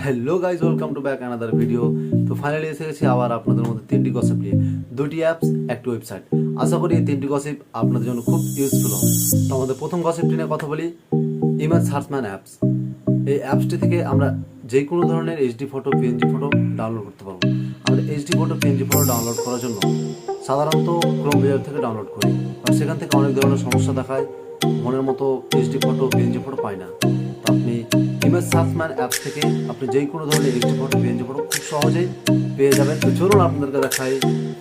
Hello guys, welcome to back another video. তো finally এসে গেছি আবার আপনাদের মধ্যে তিনটি গসিপ নিয়ে, দুটি অ্যাপস, একটি ওয়েবসাইট। আশা করি এই তিনটি গসিপ আপনাদের জন্য খুব ইউজফুল হবে। তো আমাদের প্রথম গসিপটি নিয়ে কথা বলি, ইমেজ সার্চম্যান অ্যাপস। এই অ্যাপসটি থেকে আমরা যে কোনো ধরনের HD photo, PNG photo download করতে পারবো। আমরা HD photo, PNG photo download করার জন্য সাধারণত ক্রোম ব্রাউজার থেকে ডাউনলোড করি, আর সেখান থেকে অনেক ধরনের সমস্যা দেখায়, মনের মতো এইচডি ফটো, পিএনজি ফটো পাই না। তো আপনি ইমেজ সার্চম্যান অ্যাপস থেকে আপনি যে কোনো ধরনের এইচডি ফটো, পিএনজি ফটো খুব সহজেই পেয়ে যাবেন। তো চলুন আপনাদেরকে দেখাই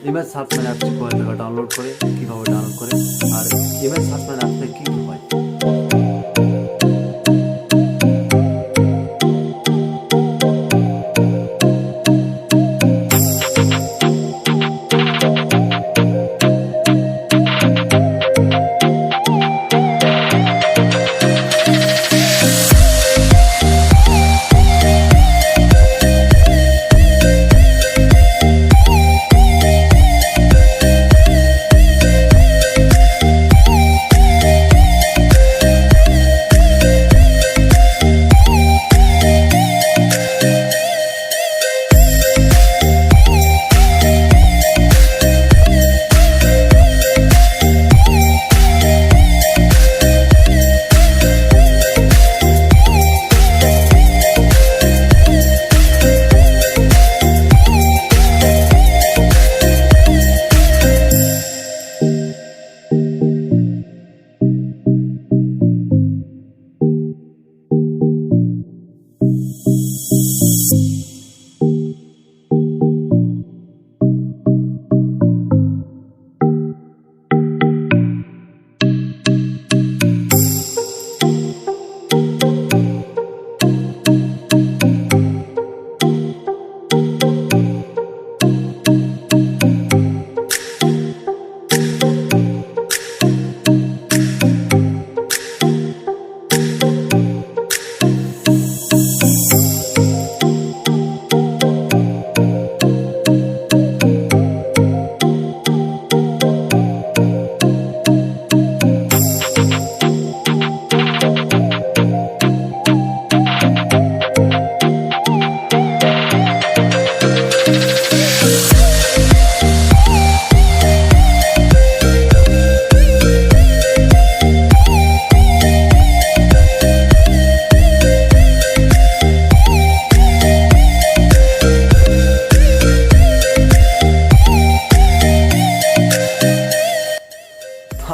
ইমেজ সার্চম্যান অ্যাপসটি কোথা থেকে ডাউনলোড করে, কীভাবে ডাউনলোড করে, আর ইমেজ সার্চম্যান অ্যাপ থেকে কী কী হয়।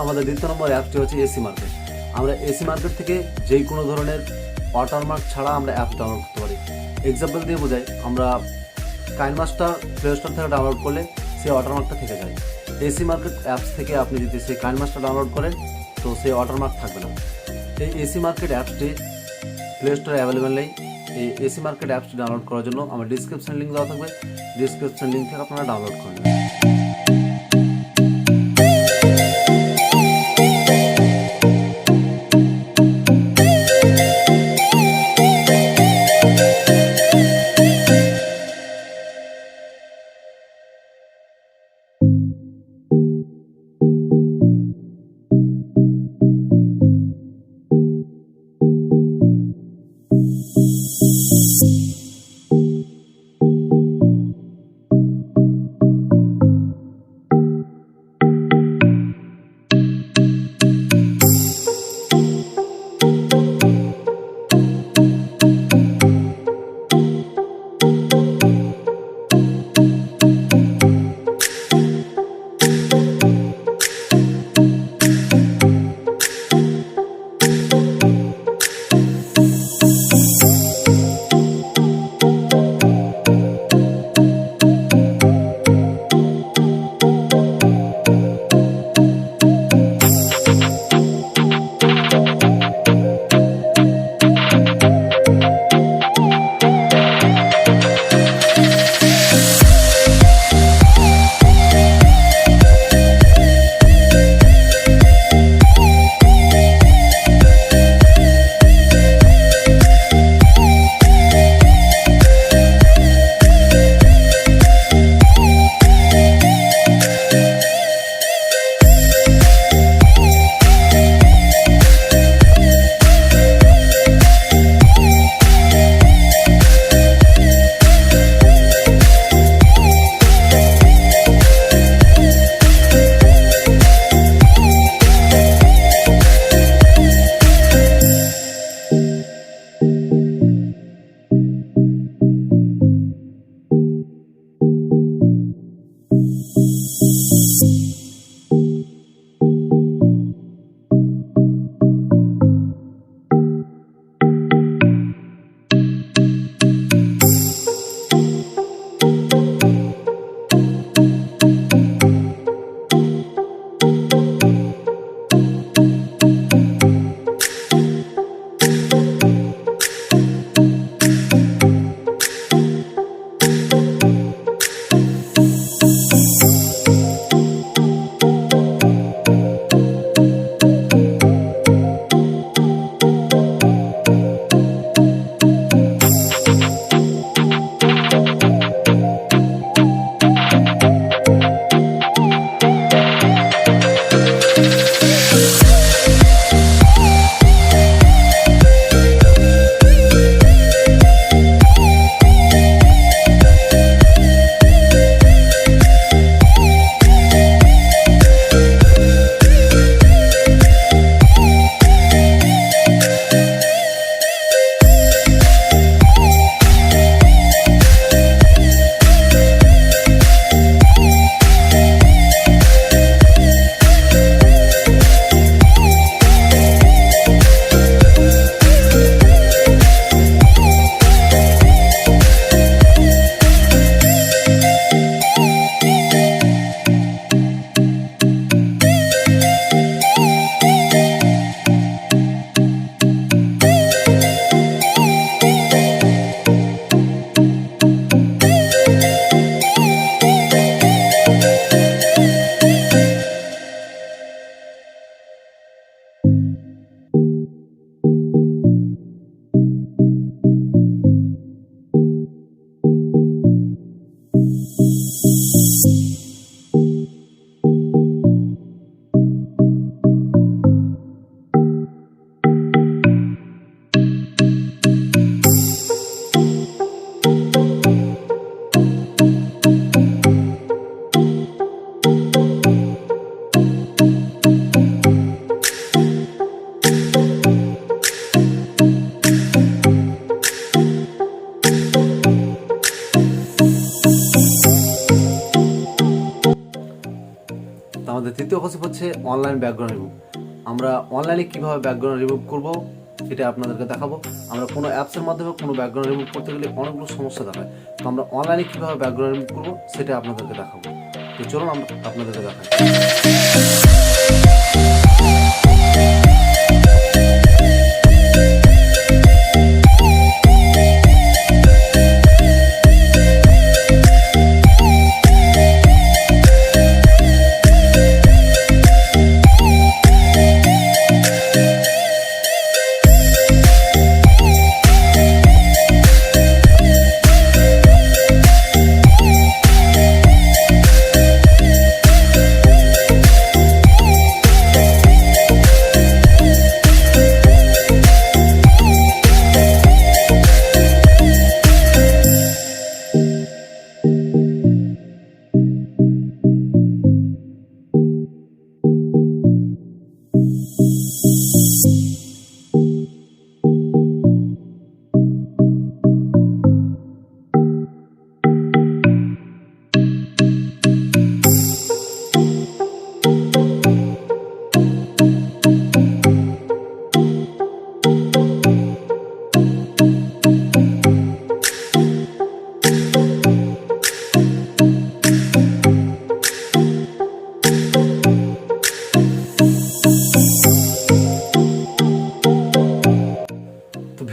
আমাদের দ্বিতীয় নম্বর অ্যাপটি হচ্ছে এসি মার্কেট। আমরা এসি মার্কেট থেকে যে কোনো ধরনের ওয়াটারমার্ক ছাড়া আমরা অ্যাপ ডাউনলোড করতে পারি। এক্সাম্পল দিয়ে বোঝাই, আমরা কাইনমাস্টার প্লে স্টোর থেকে ডাউনলোড করলে সেই ওয়াটারমার্কটা থেকে যায়। এসি মার্কেট অ্যাপস থেকে আপনি যদি সেই কাইনমাস্টার ডাউনলোড করেন তো সেই ওয়াটারমার্ক থাকবে না। এই এসি মার্কেট অ্যাপসটি প্লে স্টোরে অ্যাভেলেবেল নেই। এই এসি মার্কেট অ্যাপসটি ডাউনলোড করার জন্য আমার ডিসক্রিপশন লিঙ্ক দেওয়া থাকবে, ডিসক্রিপশন লিঙ্ক থেকে আপনারা ডাউনলোড করে নেবেন। আমাদের তৃতীয় গসিপ হচ্ছে অনলাইন ব্যাকগ্রাউন্ড রিমুভ। আমরা অনলাইনে কীভাবে ব্যাকগ্রাউন্ড রিমুভ করব এটা আপনাদেরকে দেখাবো। আমরা কোনো অ্যাপসের মাধ্যমে কোনো ব্যাকগ্রাউন্ড রিমুভ করতে গেলে অনেকগুলো সমস্যা দেখায়, তো আমরা অনলাইনে কীভাবে ব্যাকগ্রাউন্ড রিমুভ করবো সেটা আপনাদেরকে দেখাবো। তো চলুন আমরা আপনাদেরকে দেখাই।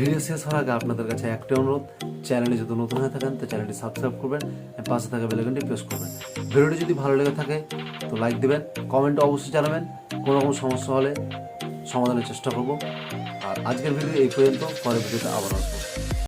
ভিডিও শেষ হওয়ার আগে আপনাদের কাছে একটা অনুরোধ, চ্যানেলে যদি নতুন হয়ে থাকেন তো চ্যানেলটি সাবস্ক্রাইব করবেন, পাশে থাকা বেল আইকনটি প্রেস করবেন। ভিডিওটি যদি ভালো লেগে থাকে তো লাইক দেবেন, কমেন্টে অবশ্যই জানাবেন, কোনো রকম সমস্যা হলে সমাধানের চেষ্টা করব। আর আজকের ভিডিও এই পর্যন্ত, পরের ভিডিওতে আবার আসবো।